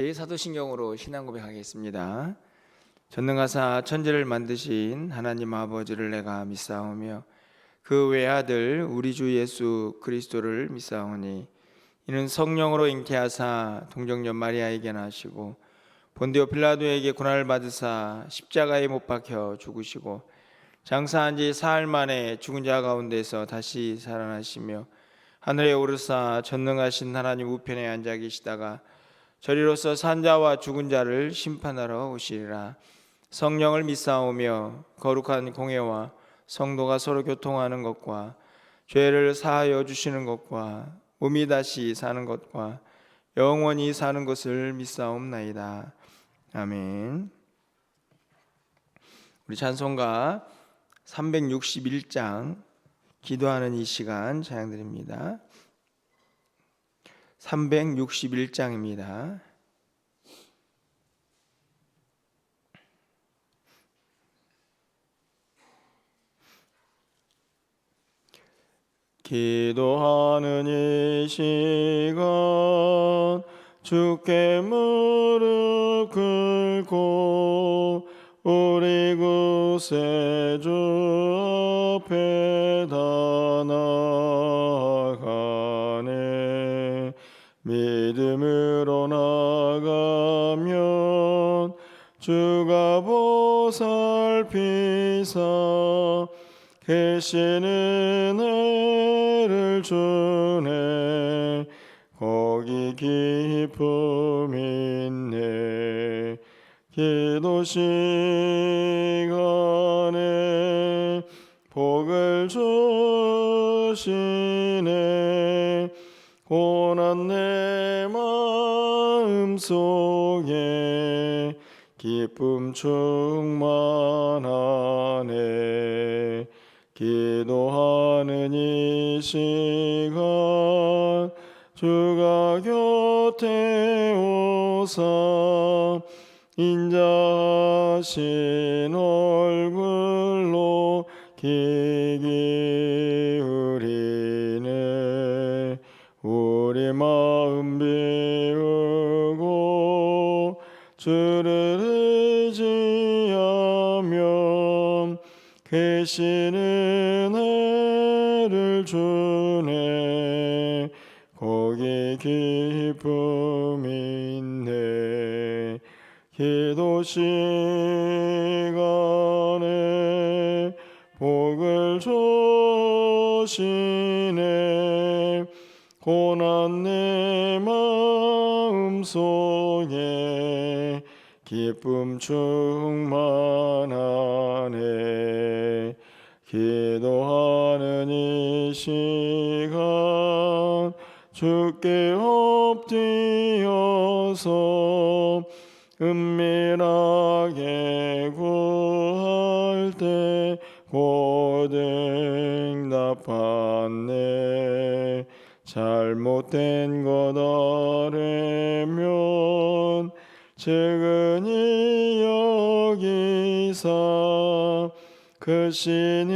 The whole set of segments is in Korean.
사도신경으로 신앙 고백하겠습니다. 전능하사 천지를 만드신 하나님 아버지를 내가 믿사오며 그 외아들 우리 주 예수 그리스도를 믿사오니 이는 성령으로 잉태하사 동정녀 마리아에게 나시고 본디오 빌라도에게 고난을 받으사 십자가에 못 박혀 죽으시고 장사한 지 사흘 만에 죽은 자 가운데서 다시 살아나시며 하늘에 오르사 전능하신 하나님 우편에 앉아 계시다가 저리로서 산자와 죽은 자를 심판하러 오시리라. 성령을 믿사오며 거룩한 공회와 성도가 서로 교통하는 것과 죄를 사하여 주시는 것과 몸이 다시 사는 것과 영원히 사는 것을 믿사옵나이다. 아멘. 우리 찬송가 361장 기도하는 이 시간 찬양드립니다. 361장입니다. 기도하는 이 시간 주께 무릎 꿇고 우리 구세주 앞에 다 나아가네. 믿음으로 나가면 주가 보살피사 계시는 은혜를 주네. 거기 기쁨 있네. 기도 시간에 복을 주시네. 고난 내 마음 속에 기쁨 충만하네. 기도하는 이 시간 주가 곁에 오사 인자하신 얼굴로 귀 기울이네. 우리 마음 비우고 주를 의지하면 계시는 은혜를 주네. 거기 기쁨 있네. 기도 시간에 복을 주시네. 고난 내 마음 속에 기쁨 충만하네. 기도하는 이 시간 주께 엎드려서 은밀하게 구할 때 곧 응답받네. 잘못된 것 아뢰면 측은히 여기사 크신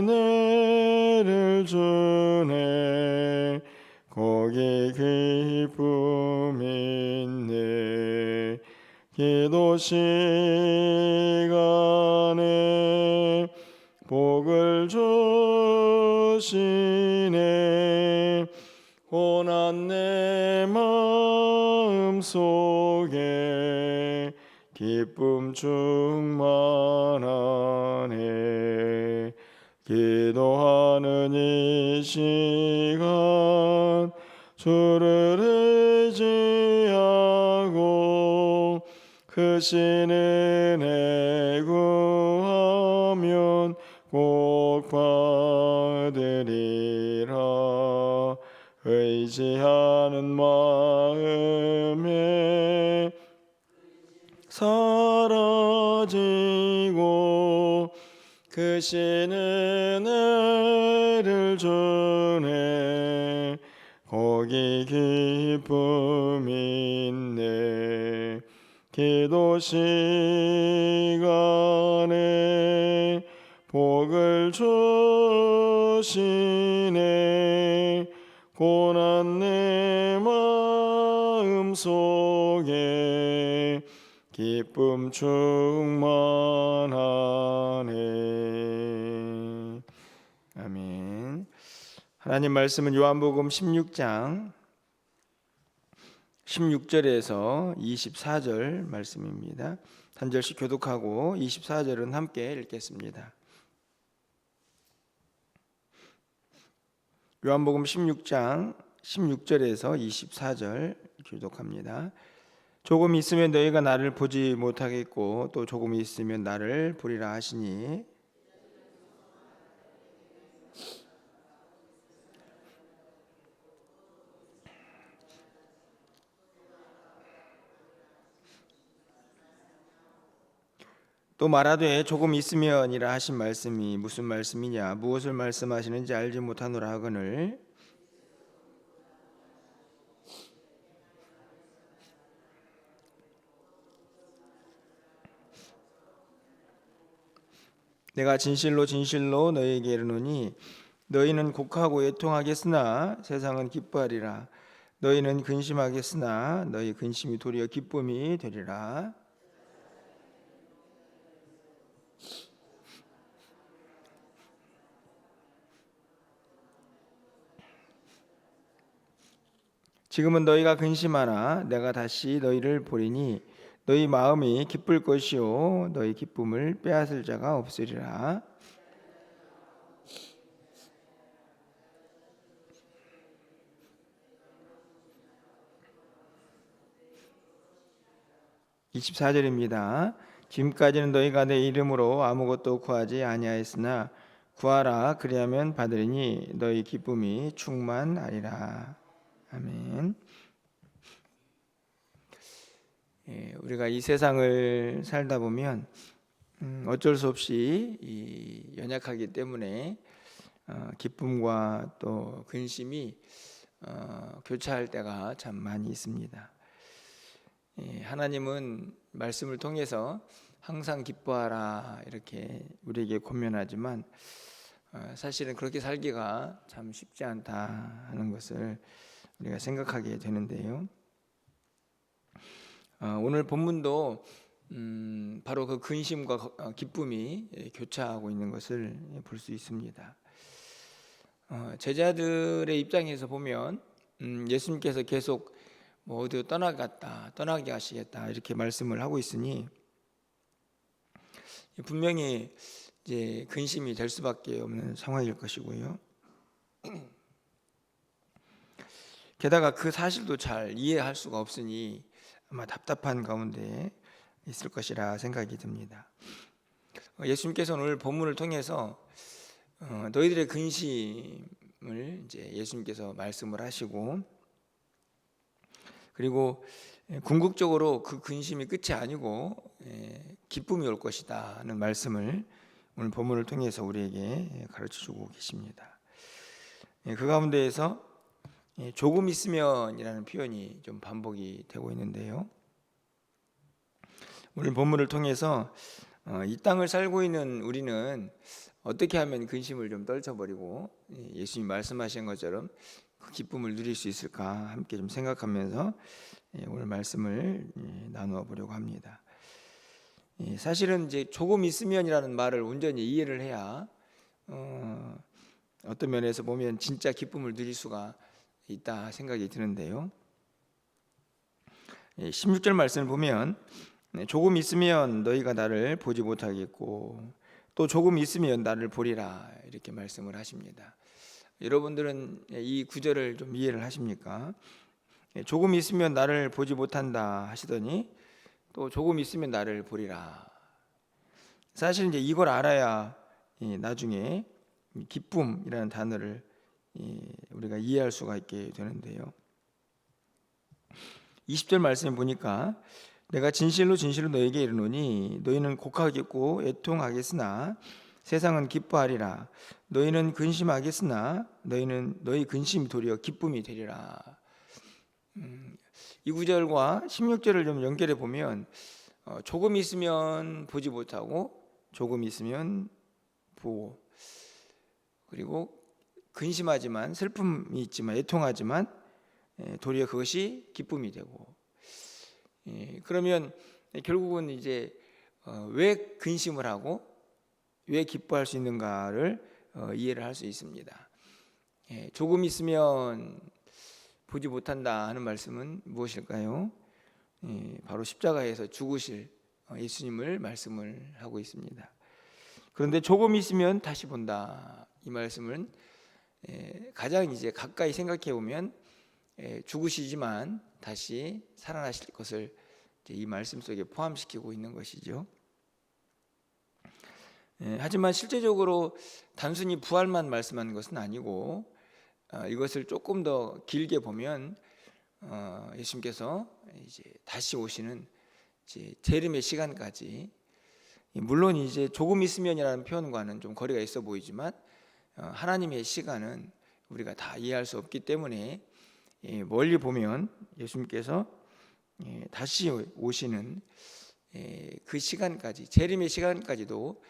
은혜를 주네. 거기 기쁨 있네. 기도 시간에 복을 주시네. 고난 내 마음 속에 기쁨 충만하네. 기도하는 이 시간 주를 의지하고 크신 은혜 구하면 꼭 받으리라. 의지하는 마음에 사라지고 크신 은혜를 주네. 거기 기쁨 있네. 기도 시간에 복을 주시네. 고난 내 마음 속에 기쁨 충만하네. 아멘. 하나님 말씀은 요한복음 16장 16절에서 24절 말씀입니다. 한 절씩 교독하고 24절은 함께 읽겠습니다. 요한복음 16장 16절에서 24절 교독합니다. 조금 있으면 너희가 나를 보지 못하겠고 또 조금 있으면 나를 보리라 하시니 또 말하되 조금 있으면이라 하신 말씀이 무슨 말씀이냐 무엇을 말씀하시는지 알지 못하노라 하거늘 내가 진실로 진실로 너희에게 이르노니 너희는 곡하고 애통하겠으나 세상은 기뻐하리라. 너희는 근심하겠으나 너희 근심이 도리어 기쁨이 되리라. 지금은 너희가 근심하나 내가 다시 너희를 보리니 너희 마음이 기쁠 것이요 너희 기쁨을 빼앗을 자가 없으리라. 24절입니다. 지금까지는 너희가 내 이름으로 아무것도 구하지 아니하였으나 구하라 그리하면 받으리니 너희 기쁨이 충만하리라. 아멘. 우리가 이 세상을 살다 보면 어쩔 수 없이 연약하기 때문에 기쁨과 또 근심이 교차할 때가 참 많이 있습니다. 하나님은 말씀을 통해서 항상 기뻐하라 이렇게 우리에게 권면하지만 사실은 그렇게 살기가 참 쉽지 않다 하는 것을 우리가 생각하게 되는데요. 오늘 본문도 바로 그 근심과 기쁨이 교차하고 있는 것을 볼 수 있습니다. 제자들의 입장에서 보면 예수님께서 계속 뭐 어디로 떠나게 하시겠다 이렇게 말씀을 하고 있으니 분명히 이제 근심이 될 수밖에 없는 상황일 것이고요. 게다가 그 사실도 잘 이해할 수가 없으니 아마 답답한 가운데 있을 것이라 생각이 듭니다. 예수님께서 오늘 본문을 통해서 너희들의 근심을 이제 예수님께서 말씀을 하시고 그리고 궁극적으로 그 근심이 끝이 아니고 기쁨이 올 것이다 하는 말씀을 오늘 본문을 통해서 우리에게 가르쳐주고 계십니다. 그 가운데에서 조금 있으면이라는 표현이 좀 반복이 되고 있는데요. 오늘 본문을 통해서 이 땅을 살고 있는 우리는 어떻게 하면 근심을 좀 떨쳐버리고 예수님 말씀하신 것처럼 그 기쁨을 누릴 수 있을까 함께 좀 생각하면서 오늘 말씀을 나누어 보려고 합니다. 사실은 이제 조금 있으면이라는 말을 온전히 이해를 해야 어떤 면에서 보면 진짜 기쁨을 누릴 수가 있다 생각이 드는데요. 16절 말씀을 보면 조금 있으면 너희가 나를 보지 못하겠고 또 조금 있으면 나를 보리라 이렇게 말씀을 하십니다. 여러분들은 이 구절을 좀 이해를 하십니까? 조금 있으면 나를 보지 못한다 하시더니 또 조금 있으면 나를 보리라. 사실 이제 이걸 알아야 나중에 기쁨이라는 단어를 우리가 이해할 수가 있게 되는데요. 20절 말씀을 보니까 내가 진실로 진실로 너에게 이르노니 너희는 곡하겠고 애통하겠으나 세상은 기뻐하리라. 너희는 근심하겠으나 너희 근심이 도리어 기쁨이 되리라. 이 구절과 16절을 좀 연결해 보면 조금 있으면 보지 못하고 조금 있으면 보고 그리고 근심하지만 슬픔이 있지만 애통하지만 도리어 그것이 기쁨이 되고 그러면 결국은 이제 왜 근심을 하고 왜 기뻐할 수 있는가를 이해를 할 수 있습니다. 조금 있으면 보지 못한다 하는 말씀은 무엇일까요? 바로 십자가에서 죽으실 예수님을 말씀을 하고 있습니다. 그런데 조금 있으면 다시 본다, 이 말씀은 가장 이제 가까이 생각해 보면 죽으시지만 다시 살아나실 것을 이 말씀 속에 포함시키고 있는 것이죠. 하지만 실제적으로 단순히 부활만 말씀하는 것은 아니고 이것을 조금 더 길게 보면 예수님께서 이제 다시 오시는 이제 재림의 시간까지, 물론 이제 조금 있으면이라는 표현과는 좀 거리가 있어 보이지만 하나님의 시간은 우리가 다 이해할 수 없기 때문에 멀리 보면 예수님께서 다시 오시는 그 시간까지, 재림의 시간까지도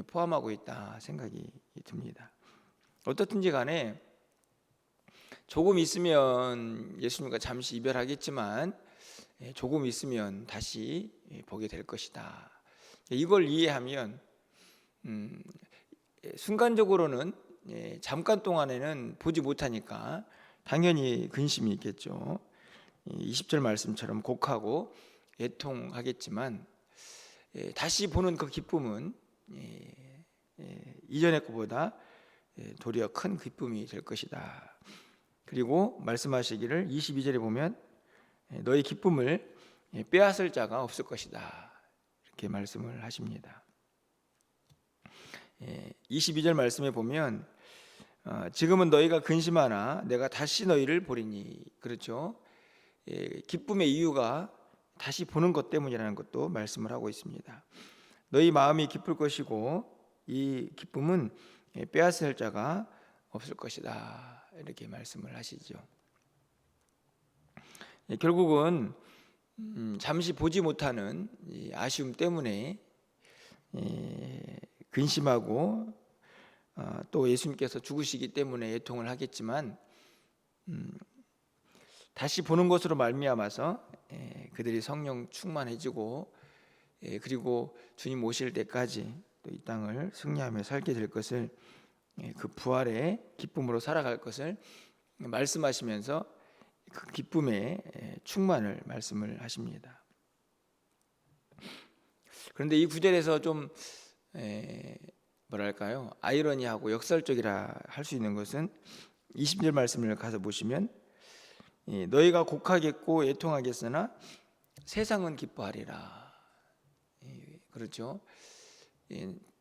포함하고 있다 생각이 듭니다. 어떻든지 간에 조금 있으면 예수님과 잠시 이별하겠지만 조금 있으면 다시 보게 될 것이다. 이걸 이해하면 순간적으로는 잠깐 동안에는 보지 못하니까 당연히 근심이 있겠죠. 20절 말씀처럼 곡하고 애통하겠지만 다시 보는 그 기쁨은 이전의 것보다 도리어 큰 기쁨이 될 것이다. 그리고 말씀하시기를 22절에 보면 너희 기쁨을 빼앗을 자가 없을 것이다, 이렇게 말씀을 하십니다. 22절 말씀에 보면 지금은 너희가 근심하나 내가 다시 너희를 보리니, 그렇죠? 기쁨의 이유가 다시 보는 것 때문이라는 것도 말씀을 하고 있습니다. 너희 마음이 기쁠 것이고 이 기쁨은 빼앗을 자가 없을 것이다, 이렇게 말씀을 하시죠. 결국은 잠시 보지 못하는 이 아쉬움 때문에 근심하고 또 예수님께서 죽으시기 때문에 애통을 하겠지만 다시 보는 것으로 말미암아서 그들이 성령 충만해지고 그리고 주님 오실 때까지 또 이 땅을 승리하며 살게 될 것을, 그 부활의 기쁨으로 살아갈 것을 말씀하시면서 그 기쁨의 충만을 말씀을 하십니다. 그런데 이 구절에서 좀 뭐랄까요, 아이러니하고 역설적이라 할 수 있는 것은 20절 말씀을 가서 보시면 너희가 곡하겠고 애통하겠으나 세상은 기뻐하리라. 그렇죠?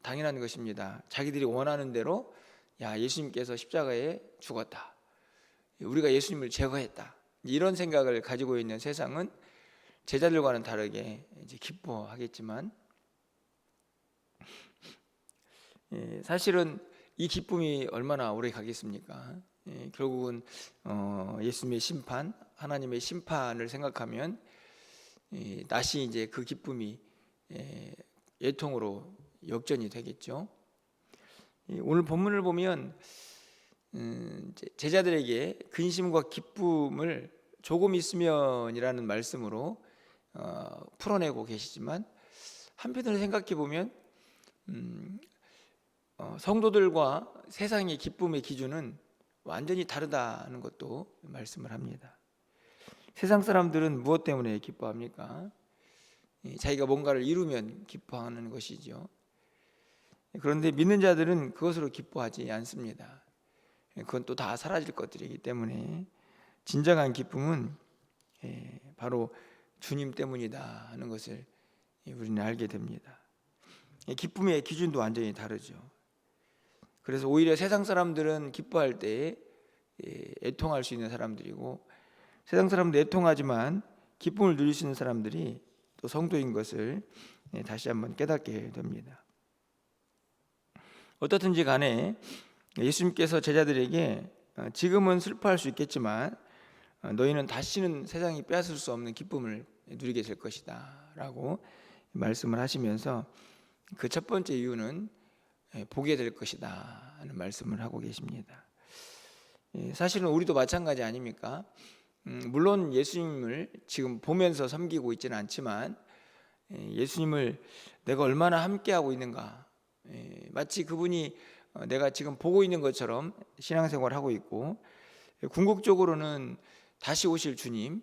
당연한 것입니다. 자기들이 원하는 대로 예수님께서 십자가에 죽었다, 우리가 예수님을 제거했다, 이런 생각을 가지고 있는 세상은 제자들과는 다르게 이제 기뻐하겠지만 사실은 이 기쁨이 얼마나 오래 가겠습니까? 결국은 예수님의 심판, 하나님의 심판을 생각하면 다시 이제 그 기쁨이 애통으로 역전이 되겠죠. 오늘 본문을 보면 제자들에게 근심과 기쁨을 조금 있으면이라는 말씀으로 풀어내고 계시지만 한편으로 생각해 보면 성도들과 세상의 기쁨의 기준은 완전히 다르다는 것도 말씀을 합니다. 세상 사람들은 무엇 때문에 기뻐합니까? 자기가 뭔가를 이루면 기뻐하는 것이죠. 그런데 믿는 자들은 그것으로 기뻐하지 않습니다. 그건 또 다 사라질 것들이기 때문에 진정한 기쁨은 바로 주님 때문이다 하는 것을 우리는 알게 됩니다. 기쁨의 기준도 완전히 다르죠. 그래서 오히려 세상 사람들은 기뻐할 때 애통할 수 있는 사람들이고, 세상 사람도 애통하지만 기쁨을 누릴 수 있는 사람들이 또 성도인 것을 다시 한번 깨닫게 됩니다. 어떻든지 간에 예수님께서 제자들에게 지금은 슬퍼할 수 있겠지만 너희는 다시는 세상이 빼앗을 수 없는 기쁨을 누리게 될 것이다 라고 말씀을 하시면서 그 첫 번째 이유는 보게 될 것이다 하는 말씀을 하고 계십니다. 사실은 우리도 마찬가지 아닙니까? 물론 예수님을 지금 보면서 섬기고 있지는 않지만 예수님을 내가 얼마나 함께하고 있는가, 마치 그분이 내가 지금 보고 있는 것처럼 신앙생활을 하고 있고, 궁극적으로는 다시 오실 주님,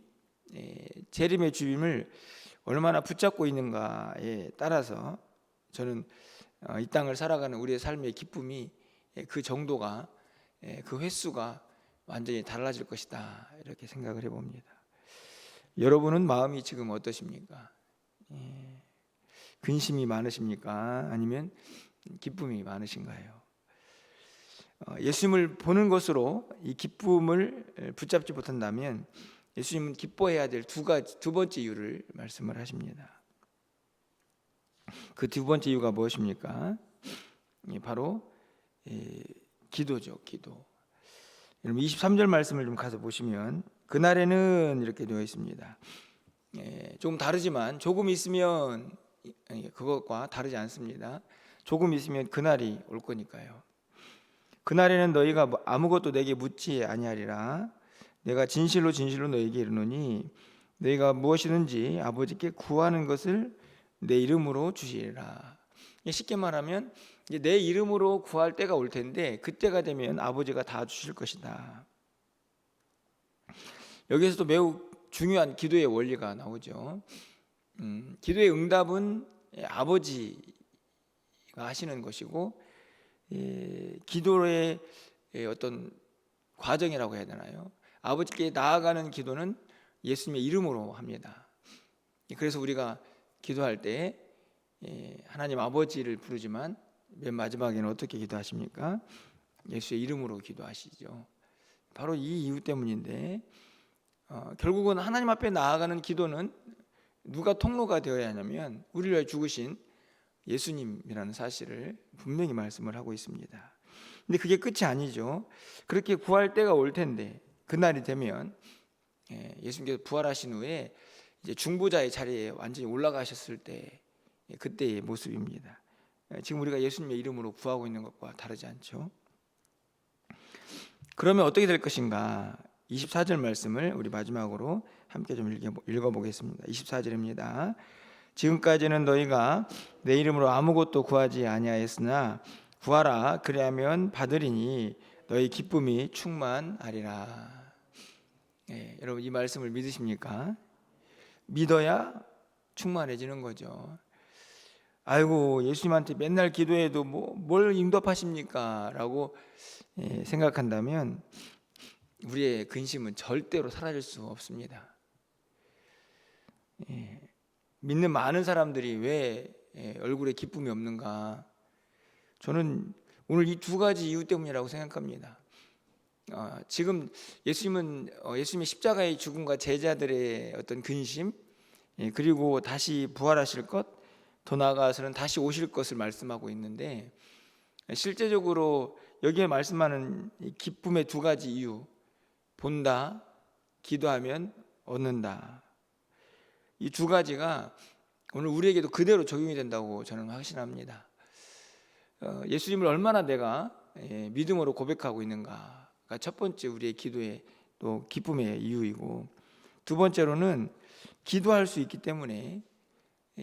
재림의 주님을 얼마나 붙잡고 있는가에 따라서 저는 이 땅을 살아가는 우리의 삶의 기쁨이 그 정도가, 그 횟수가 완전히 달라질 것이다, 이렇게 생각을 해봅니다. 여러분은 마음이 지금 어떠십니까? 근심이 많으십니까? 아니면 기쁨이 많으신가요? 예수님을 보는 것으로 이 기쁨을 붙잡지 못한다면 예수님은 기뻐해야 될 두 번째 이유를 말씀을 하십니다. 그 두 번째 이유가 무엇입니까? 바로 기도죠. 기도. 여러분 23절 말씀을 좀 가서 보시면, 그날에는 이렇게 되어 있습니다. 조금 다르지만 조금 있으면, 그것과 다르지 않습니다. 조금 있으면 그날이 올 거니까요. 그날에는 너희가 아무것도 내게 묻지 아니하리라. 내가 진실로 진실로 너희에게 이르노니 너희가 무엇이든지 아버지께 구하는 것을 내 이름으로 주시리라. 쉽게 말하면 이제 내 이름으로 구할 때가 올 텐데, 그때가 되면 아버지가 다 주실 것이다. 여기서도 매우 중요한 기도의 원리가 나오죠. 기도의 응답은 아버지가 하시는 것이고, 기도의 어떤 과정이라고 해야 되나요? 아버지께 나아가는 기도는 예수님의 이름으로 합니다. 그래서 우리가 기도할 때 하나님 아버지를 부르지만 맨 마지막에는 어떻게 기도하십니까? 예수의 이름으로 기도하시죠. 바로 이 이유 때문인데, 결국은 하나님 앞에 나아가는 기도는 누가 통로가 되어야 하냐면 우리를 위해 죽으신 예수님이라는 사실을 분명히 말씀을 하고 있습니다. 근데 그게 끝이 아니죠. 그렇게 구할 때가 올 텐데, 그날이 되면 예수님께서 부활하신 후에 이제 중보자의 자리에 완전히 올라가셨을 때, 그때의 모습입니다. 지금 우리가 예수님의 이름으로 구하고 있는 것과 다르지 않죠. 그러면 어떻게 될 것인가? 24절 말씀을 우리 마지막으로 함께 좀 읽어보겠습니다. 24절입니다. 지금까지는 너희가 내 이름으로 아무것도 구하지 아니하였으나 구하라, 그리하면 받으리니 너희 기쁨이 충만하리라. 여러분 이 말씀을 믿으십니까? 믿어야 충만해지는 거죠. 아이고, 예수님한테 맨날 기도해도 뭘 응답하십니까? 라고 생각한다면 우리의 근심은 절대로 사라질 수 없습니다. 믿는 많은 사람들이 왜 얼굴에 기쁨이 없는가? 저는 오늘 이 두 가지 이유 때문이라고 생각합니다. 지금 예수님의 십자가의 죽음과 제자들의 어떤 근심, 그리고 다시 부활하실 것, 더 나아가서는 다시 오실 것을 말씀하고 있는데, 실제적으로 여기에 말씀하는 기쁨의 두 가지 이유, 본다, 기도하면 얻는다, 이 두 가지가 오늘 우리에게도 그대로 적용이 된다고 저는 확신합니다. 예수님을 얼마나 내가 믿음으로 고백하고 있는가가 첫 번째 우리의 기도의 또 기쁨의 이유이고, 두 번째로는 기도할 수 있기 때문에,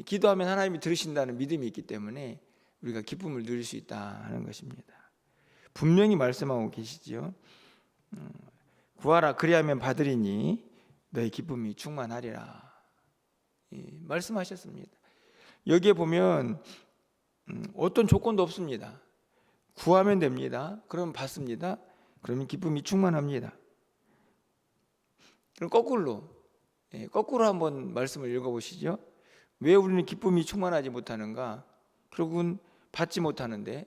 기도하면 하나님이 들으신다는 믿음이 있기 때문에 우리가 기쁨을 누릴 수 있다 하는 것입니다. 분명히 말씀하고 계시죠. 구하라, 그리하면 받으리니 너의 기쁨이 충만하리라. 말씀하셨습니다. 여기에 보면 어떤 조건도 없습니다. 구하면 됩니다. 그러면 받습니다. 그러면 기쁨이 충만합니다. 그럼 거꾸로 한번 말씀을 읽어보시죠. 왜 우리는 기쁨이 충만하지 못하는가? 결국은 받지 못하는데,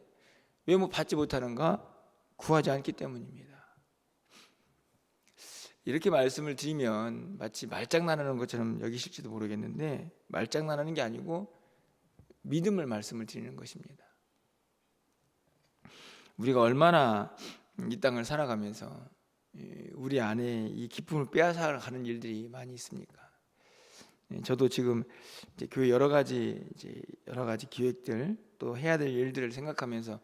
왜 받지 못하는가? 구하지 않기 때문입니다. 이렇게 말씀을 드리면 마치 말장난하는 것처럼 여기실지도 모르겠는데, 말장난하는 게 아니고 믿음을 말씀을 드리는 것입니다. 우리가 얼마나 이 땅을 살아가면서 우리 안에 이 기쁨을 빼앗아가는 일들이 많이 있습니까? 저도 지금 이제 교회 여러 가지 기획들, 또 해야 될 일들을 생각하면서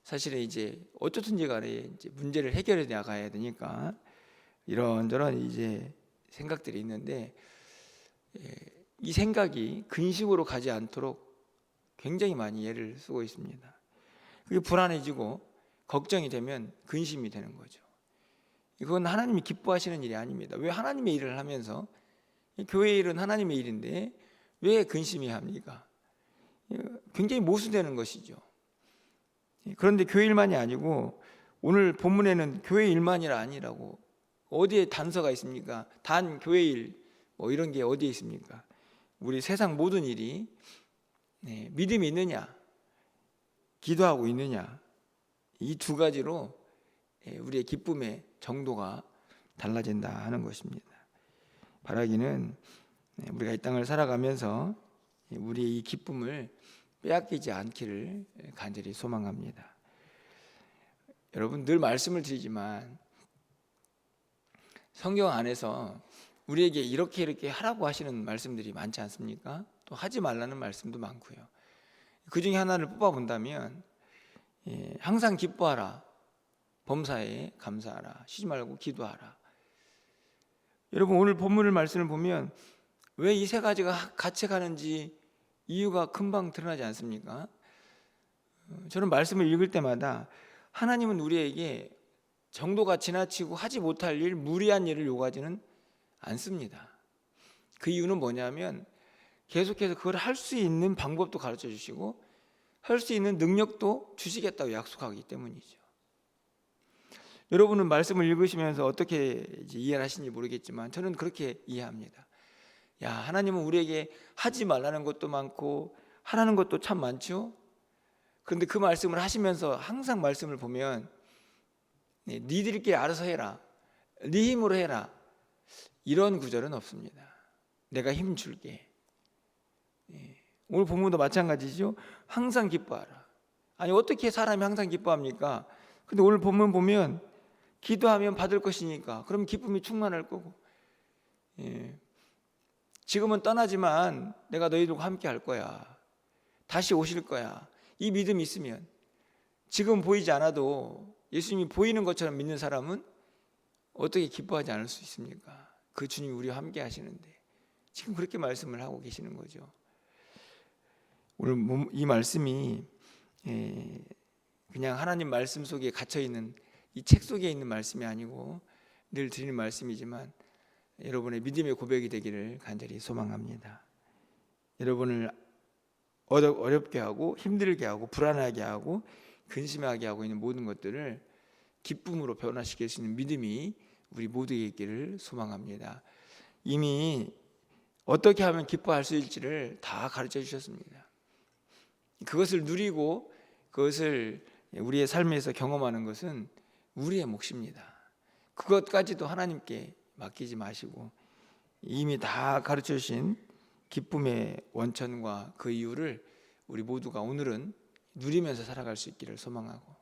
사실은 이제 어떻든지 간에 이제 문제를 해결해 나가야 되니까 이런저런 이제 생각들이 있는데, 이 생각이 근심으로 가지 않도록 굉장히 많이 애를 쓰고 있습니다. 그게 불안해지고 걱정이 되면 근심이 되는 거죠. 이건 하나님이 기뻐하시는 일이 아닙니다. 왜 하나님의 일을 하면서, 교회 일은 하나님의 일인데 왜 근심이 합니까? 굉장히 모순되는 것이죠. 그런데 교회 일만이 아니고, 오늘 본문에는 교회 일만이 아니라고, 어디에 단서가 있습니까? 단 교회 일 뭐 이런 게 어디에 있습니까? 우리 세상 모든 일이 믿음이 있느냐, 기도하고 있느냐, 이 두 가지로 우리의 기쁨의 정도가 달라진다 하는 것입니다. 바라기는 우리가 이 땅을 살아가면서 우리의 이 기쁨을 빼앗기지 않기를 간절히 소망합니다. 여러분, 늘 말씀을 드리지만 성경 안에서 우리에게 이렇게 하라고 하시는 말씀들이 많지 않습니까? 또 하지 말라는 말씀도 많고요. 그 중에 하나를 뽑아본다면 항상 기뻐하라, 범사에 감사하라, 쉬지 말고 기도하라. 여러분, 오늘 본문을 말씀을 보면 왜 이 세 가지가 같이 가는지 이유가 금방 드러나지 않습니까? 저는 말씀을 읽을 때마다 하나님은 우리에게 정도가 지나치고 하지 못할 일, 무리한 일을 요구하지는 않습니다. 그 이유는 뭐냐면 계속해서 그걸 할 수 있는 방법도 가르쳐 주시고 할 수 있는 능력도 주시겠다고 약속하기 때문이죠. 여러분은 말씀을 읽으시면서 어떻게 이해를 하시는지 모르겠지만 저는 그렇게 이해합니다. 야, 하나님은 우리에게 하지 말라는 것도 많고 하라는 것도 참 많죠. 그런데 그 말씀을 하시면서 항상 말씀을 보면 니들끼리 알아서 해라, 네 힘으로 해라, 이런 구절은 없습니다. 내가 힘 줄게. 오늘 본문도 마찬가지죠. 항상 기뻐하라. 아니, 어떻게 사람이 항상 기뻐합니까? 근데 오늘 본문 보면 기도하면 받을 것이니까 그럼 기쁨이 충만할 거고, 지금은 떠나지만 내가 너희들과 함께 할 거야, 다시 오실 거야, 이 믿음이 있으면 지금 보이지 않아도 예수님이 보이는 것처럼 믿는 사람은 어떻게 기뻐하지 않을 수 있습니까? 그 주님이 우리와 함께 하시는데 지금 그렇게 말씀을 하고 계시는 거죠. 오늘 이 말씀이 그냥 하나님 말씀 속에 갇혀있는 이 책 속에 있는 말씀이 아니고 늘 드리는 말씀이지만 여러분의 믿음의 고백이 되기를 간절히 소망합니다. 여러분을 어렵게 하고 힘들게 하고 불안하게 하고 근심하게 하고 있는 모든 것들을 기쁨으로 변화시킬 수 있는 믿음이 우리 모두에게 있기를 소망합니다. 이미 어떻게 하면 기뻐할 수 있을지를 다 가르쳐 주셨습니다. 그것을 누리고 그것을 우리의 삶에서 경험하는 것은 우리의 몫입니다. 그것까지도 하나님께 맡기지 마시고 이미 다 가르쳐 주신 기쁨의 원천과 그 이유를 우리 모두가 오늘은 누리면서 살아갈 수 있기를 소망하고,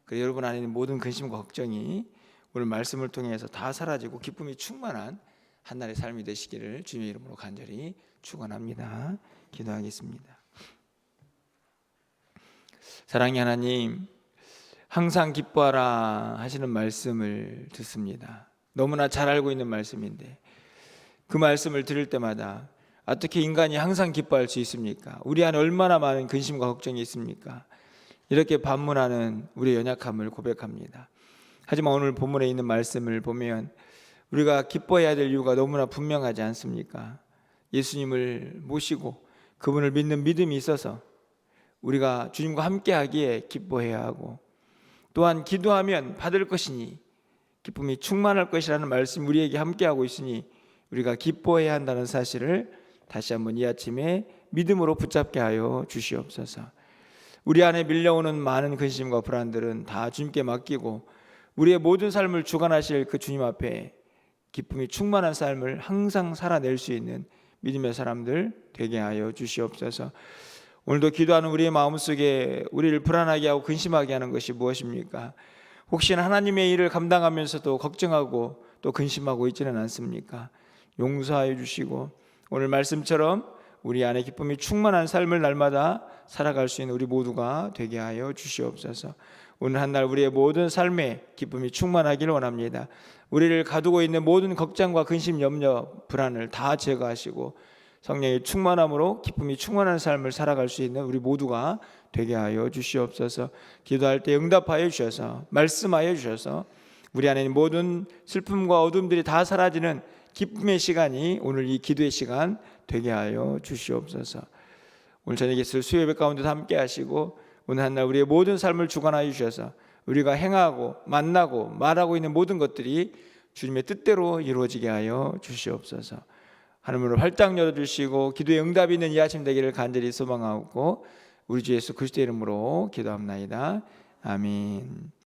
그래서 여러분 안에 있는 모든 근심과 걱정이 오늘 말씀을 통해서 다 사라지고 기쁨이 충만한 한날의 삶이 되시기를 주님의 이름으로 간절히 축원합니다. 기도하겠습니다. 사랑의 하나님, 항상 기뻐하라 하시는 말씀을 듣습니다. 너무나 잘 알고 있는 말씀인데 그 말씀을 들을 때마다 어떻게 인간이 항상 기뻐할 수 있습니까? 우리 안에 얼마나 많은 근심과 걱정이 있습니까? 이렇게 반문하는 우리의 연약함을 고백합니다. 하지만 오늘 본문에 있는 말씀을 보면 우리가 기뻐해야 될 이유가 너무나 분명하지 않습니까? 예수님을 모시고 그분을 믿는 믿음이 있어서 우리가 주님과 함께하기에 기뻐해야 하고, 또한 기도하면 받을 것이니 기쁨이 충만할 것이라는 말씀 우리에게 함께하고 있으니 우리가 기뻐해야 한다는 사실을 다시 한번 이 아침에 믿음으로 붙잡게 하여 주시옵소서. 우리 안에 밀려오는 많은 근심과 불안들은 다 주님께 맡기고 우리의 모든 삶을 주관하실 그 주님 앞에 기쁨이 충만한 삶을 항상 살아낼 수 있는 믿음의 사람들 되게 하여 주시옵소서. 오늘도 기도하는 우리의 마음속에 우리를 불안하게 하고 근심하게 하는 것이 무엇입니까? 혹시나 하나님의 일을 감당하면서도 걱정하고 또 근심하고 있지는 않습니까? 용서하여 주시고 오늘 말씀처럼 우리 안에 기쁨이 충만한 삶을 날마다 살아갈 수 있는 우리 모두가 되게 하여 주시옵소서. 오늘 한 날 우리의 모든 삶에 기쁨이 충만하기를 원합니다. 우리를 가두고 있는 모든 걱정과 근심, 염려, 불안을 다 제거하시고 성령의 충만함으로 기쁨이 충만한 삶을 살아갈 수 있는 우리 모두가 되게 하여 주시옵소서. 기도할 때 응답하여 주셔서 말씀하여 주셔서 우리 안에 있는 모든 슬픔과 어둠들이 다 사라지는 기쁨의 시간이 오늘 이 기도의 시간 되게 하여 주시옵소서. 오늘 저녁에 있을 수요예배 가운데도 함께 하시고 오늘 한날 우리의 모든 삶을 주관하여 주셔서 우리가 행하고 만나고 말하고 있는 모든 것들이 주님의 뜻대로 이루어지게 하여 주시옵소서. 하늘문을 활짝 열어주시고 기도의 응답이 있는 이 아침 되기를 간절히 소망하고 우리 주 예수 그리스도의 이름으로 기도합나이다. 아멘.